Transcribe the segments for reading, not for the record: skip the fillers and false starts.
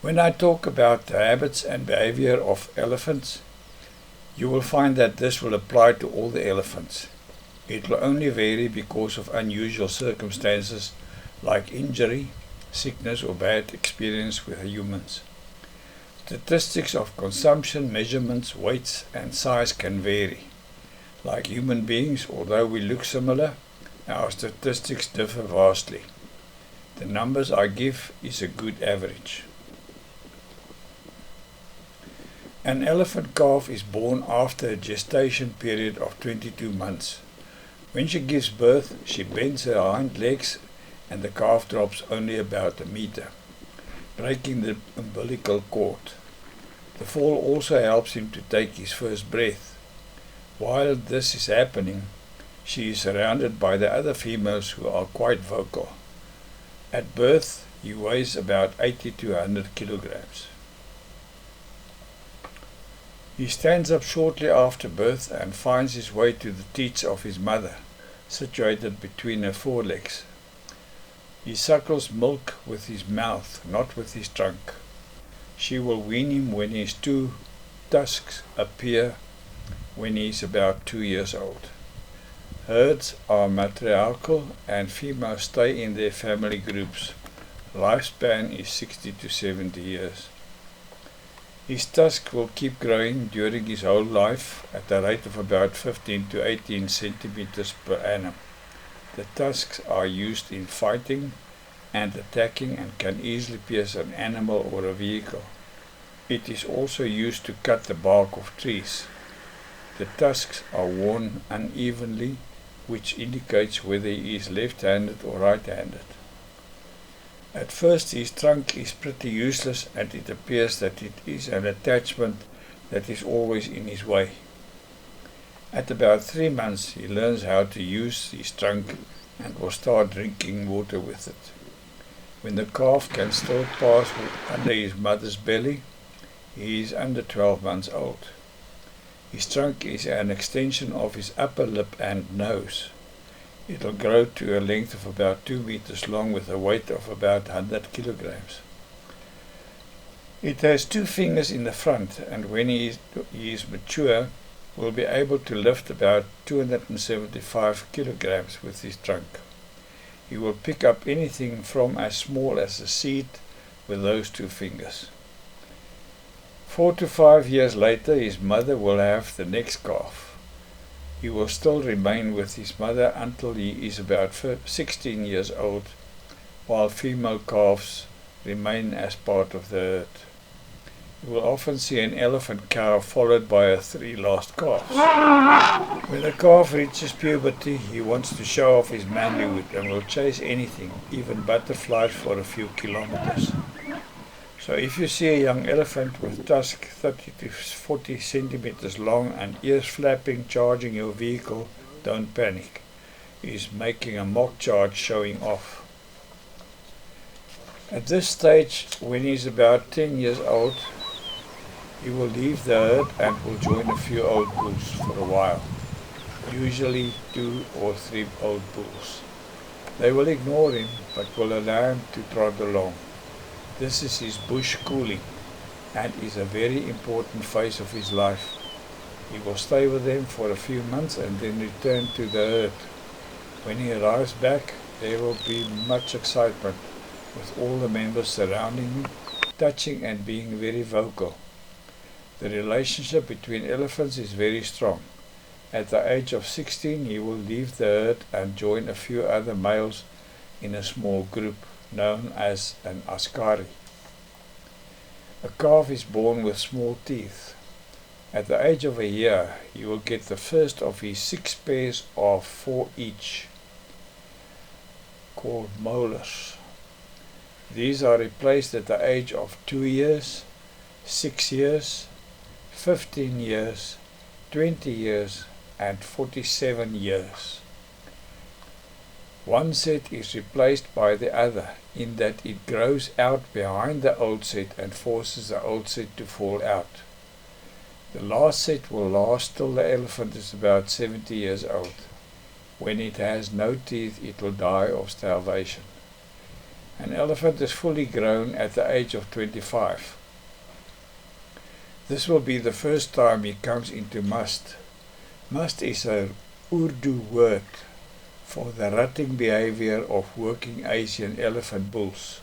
When I talk about the habits and behavior of elephants, you will find that this will apply to all the elephants. It will only vary because of unusual circumstances like injury, sickness or bad experience with humans. Statistics of consumption, measurements, weights and size can vary. Like human beings, although we look similar, our statistics differ vastly. The numbers I give is a good average. An elephant calf is born after a gestation period of 22 months. When she gives birth, she bends her hind legs and the calf drops only about a meter, breaking the umbilical cord. The fall also helps him to take his first breath. While this is happening, she is surrounded by the other females who are quite vocal. At birth, he weighs about 80 to 100 kilograms. He stands up shortly after birth and finds his way to the teats of his mother, situated between her forelegs. He suckles milk with his mouth, not with his trunk. She will wean him when his two tusks appear when he is about 2 years old. Herds are matriarchal and females stay in their family groups. Lifespan is 60 to 70 years. His tusk will keep growing during his whole life at a rate of about 15 to 18 centimeters per annum. The tusks are used in fighting and attacking and can easily pierce an animal or a vehicle. It is also used to cut the bark of trees. The tusks are worn unevenly, which indicates whether he is left-handed or right-handed. At first his trunk is pretty useless and it appears that it is an attachment that is always in his way. At about 3 months he learns how to use his trunk and will start drinking water with it. When the calf can still pass under his mother's belly, he is under 12 months old. His trunk is an extension of his upper lip and nose. It will grow to a length of about 2 meters long with a weight of about 100 kilograms. It has 2 fingers in the front and when he is mature will be able to lift about 275 kilograms with his trunk. He will pick up anything from as small as a seed with those 2 fingers. 4 to 5 years later his mother will have the next calf. He will still remain with his mother until he is about 16 years old, while female calves remain as part of the herd. You will often see an elephant cow followed by her 3 last calves. When a calf reaches puberty, he wants to show off his manlyhood and will chase anything, even butterflies, for a few kilometers. So if you see a young elephant with tusk 30 to 40 centimeters long and ears flapping charging your vehicle, don't panic. He is making a mock charge showing off. At this stage, when he is about 10 years old, he will leave the herd and will join a few old bulls for a while, usually 2 or 3 old bulls. They will ignore him but will allow him to trot along. This is his bush schooling and is a very important phase of his life. He will stay with them for a few months and then return to the herd. When he arrives back, there will be much excitement, with all the members surrounding him, touching and being very vocal. The relationship between elephants is very strong. At the age of 16, he will leave the herd and join a few other males in a small group known as an askari. A calf is born with small teeth. At the age of a year, he will get the first of his 6 pairs of 4 each, called molars. These are replaced at the age of 2 years, 6 years, 15 years, 20 years, and 47 years. One set is replaced by the other, in that it grows out behind the old set and forces the old set to fall out. The last set will last till the elephant is about 70 years old. When it has no teeth, it will die of starvation. An elephant is fully grown at the age of 25. This will be the first time he comes into must. Must is a Urdu word for the rutting behavior of working Asian elephant bulls.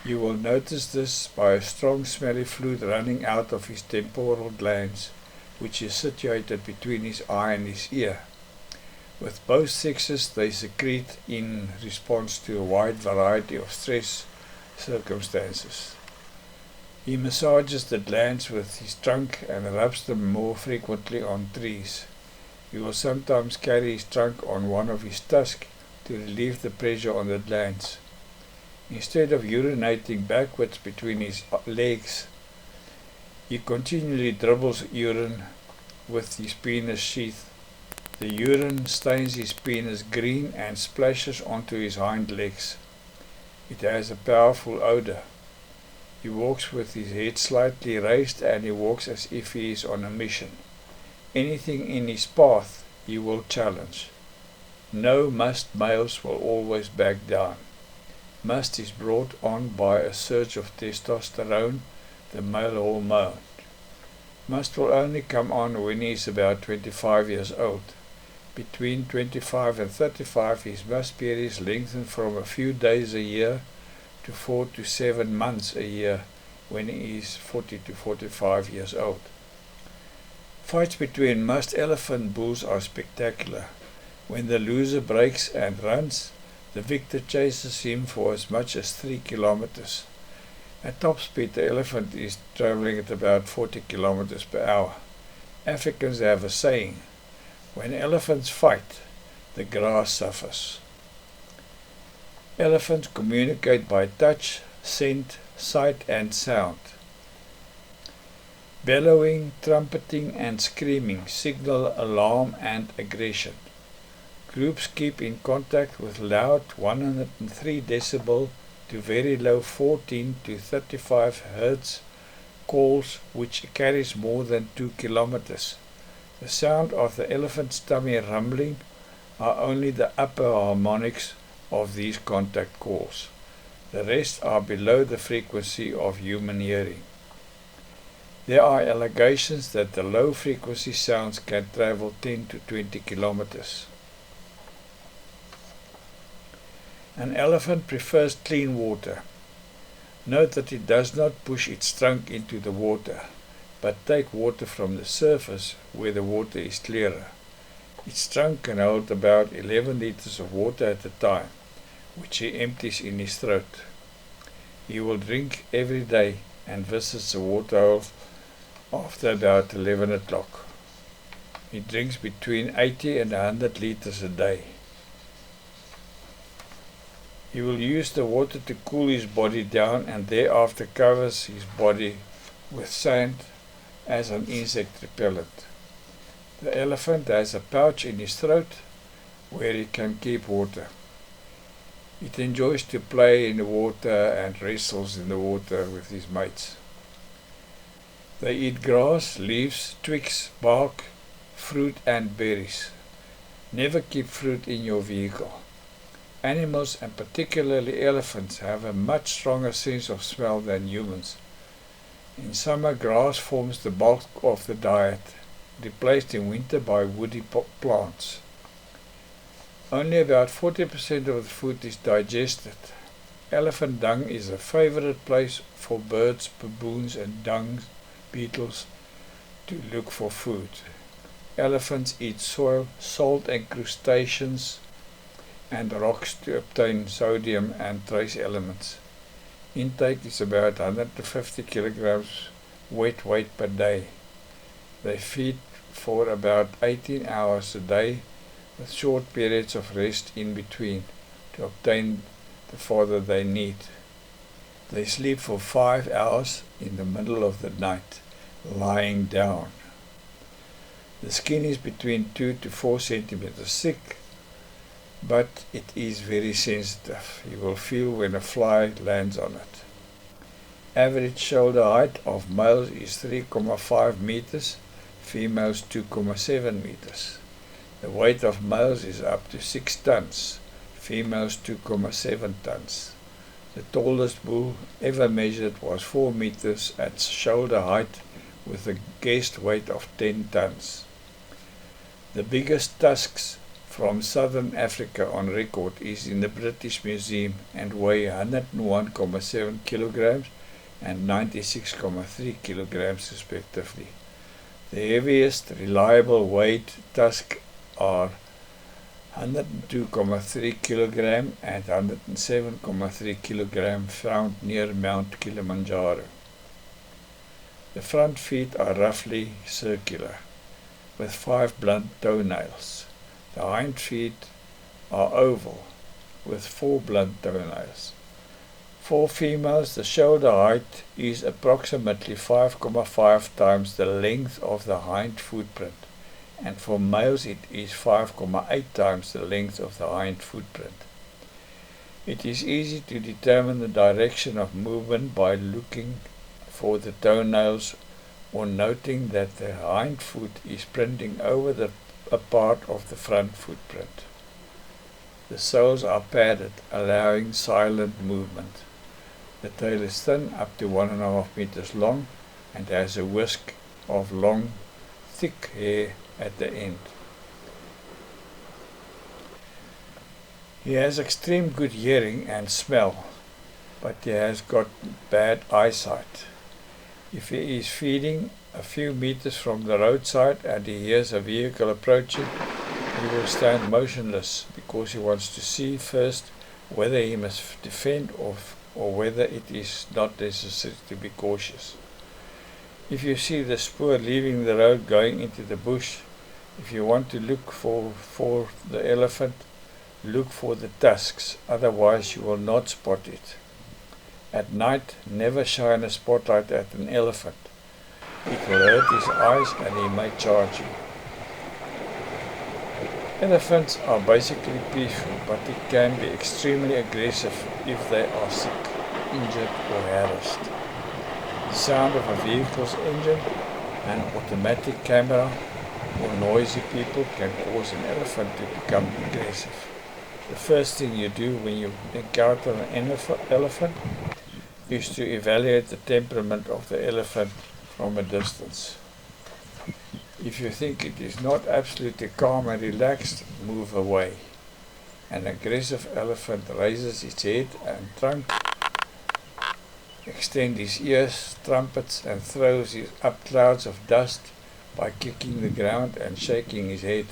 You will notice this by a strong smelly fluid running out of his temporal glands, which is situated between his eye and his ear. With both sexes, they secrete in response to a wide variety of stress circumstances. He massages the glands with his trunk and rubs them more frequently on trees. He will sometimes carry his trunk on one of his tusks to relieve the pressure on the glands. Instead of urinating backwards between his legs, he continually dribbles urine with his penis sheath. The urine stains his penis green and splashes onto his hind legs. It has a powerful odor. He walks with his head slightly raised and he walks as if he is on a mission. Anything in his path he will challenge. No must males will always back down. Must is brought on by a surge of testosterone, the male hormone. Must will only come on when he is about 25 years old. Between 25 and 35, his must periods lengthen from a few days a year to 4 to 7 months a year when he is 40 to 45 years old. Fights between must elephant bulls are spectacular. When the loser breaks and runs, the victor chases him for as much as 3 kilometers. At top speed, the elephant is traveling at about 40 kilometers per hour. Africans have a saying, when elephants fight, the grass suffers. Elephants communicate by touch, scent, sight and sound. Bellowing, trumpeting and screaming signal alarm and aggression. Groups keep in contact with loud 103 decibel to very low 14 to 35 hertz calls which carries more than 2 kilometers. The sound of the elephant's tummy rumbling are only the upper harmonics of these contact calls. The rest are below the frequency of human hearing. There are allegations that the low frequency sounds can travel 10 to 20 kilometers. An elephant prefers clean water. Note that it does not push its trunk into the water, but take water from the surface where the water is clearer. Its trunk can hold about 11 liters of water at a time, which he empties in his throat. He will drink every day and visits the water hole after about 11 o'clock. He drinks between 80 and 100 liters a day. He will use the water to cool his body down and thereafter covers his body with sand as an insect repellent. The elephant has a pouch in his throat where he can keep water. It enjoys to play in the water and wrestles in the water with his mates. They eat grass, leaves, twigs, bark, fruit and berries. Never keep fruit in your vehicle. Animals, and particularly elephants, have a much stronger sense of smell than humans. In summer, grass forms the bulk of the diet, replaced in winter by woody plants. Only about 40% of the food is digested. Elephant dung is a favorite place for birds, baboons and dung beetles to look for food. Elephants eat soil, salt and crustaceans and rocks to obtain sodium and trace elements. Intake is about 150 kilograms wet weight per day. They feed for about 18 hours a day with short periods of rest in between to obtain the fodder they need. They sleep for 5 hours in the middle of the night, lying down. The skin is between 2 to 4 centimeters thick, but it is very sensitive. You will feel when a fly lands on it. Average shoulder height of males is 3.5 meters, females 2.7 meters. The weight of males is up to 6 tons, females 2.7 tons. The tallest bull ever measured was 4 meters at shoulder height with a guessed weight of 10 tons. The biggest tusks from southern Africa on record is in the British Museum and weigh 101.7 kilograms and 96.3 kilograms respectively. The heaviest reliable weighed tusks are 102.3 kilogram and 107.3 kilogram found near Mount Kilimanjaro. The front feet are roughly circular, with 5 blunt toenails. The hind feet are oval, with 4 blunt toenails. For females, the shoulder height is approximately 5.5 times the length of the hind footprint, and for males it is 5.8 times the length of the hind footprint. It is easy to determine the direction of movement by looking for the toenails or noting that the hind foot is printing over a part of the front footprint. The soles are padded, allowing silent movement. The tail is thin, up to 1.5 meters long, and has a whisk of long, thick hair at the end. He has extreme good hearing and smell, but he has got bad eyesight. If he is feeding a few meters from the roadside and he hears a vehicle approaching, he will stand motionless because he wants to see first whether he must defend or whether it is not necessary to be cautious. If you see the spoor leaving the road going into the bush, if you want to look for the elephant, look for the tusks, otherwise you will not spot it. At night, never shine a spotlight at an elephant. It will hurt his eyes and he may charge you. Elephants are basically peaceful, but it can be extremely aggressive if they are sick, injured or harassed. The sound of a vehicle's engine, an automatic camera or noisy people can cause an elephant to become aggressive. The first thing you do when you encounter an elephant is to evaluate the temperament of the elephant from a distance. If you think it is not absolutely calm and relaxed, move away. An aggressive elephant raises its head and trunk, extends his ears, trumpets, and throws up clouds of dust by kicking the ground and shaking his head.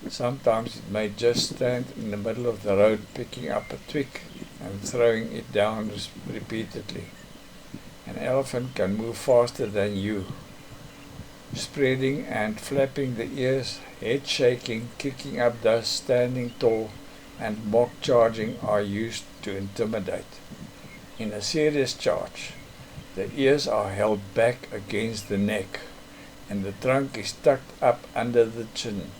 Sometimes it may just stand in the middle of the road picking up a twig and throwing it down repeatedly. An elephant can move faster than you. Spreading and flapping the ears, head shaking, kicking up dust, standing tall, and mock charging are used to intimidate. In a serious charge, the ears are held back against the neck, and the trunk is tucked up under the chin.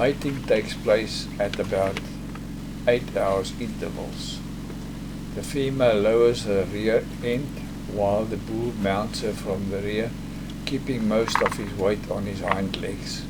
Mating takes place at about 8 hours intervals. The female lowers her rear end while the bull mounts her from the rear, keeping most of his weight on his hind legs.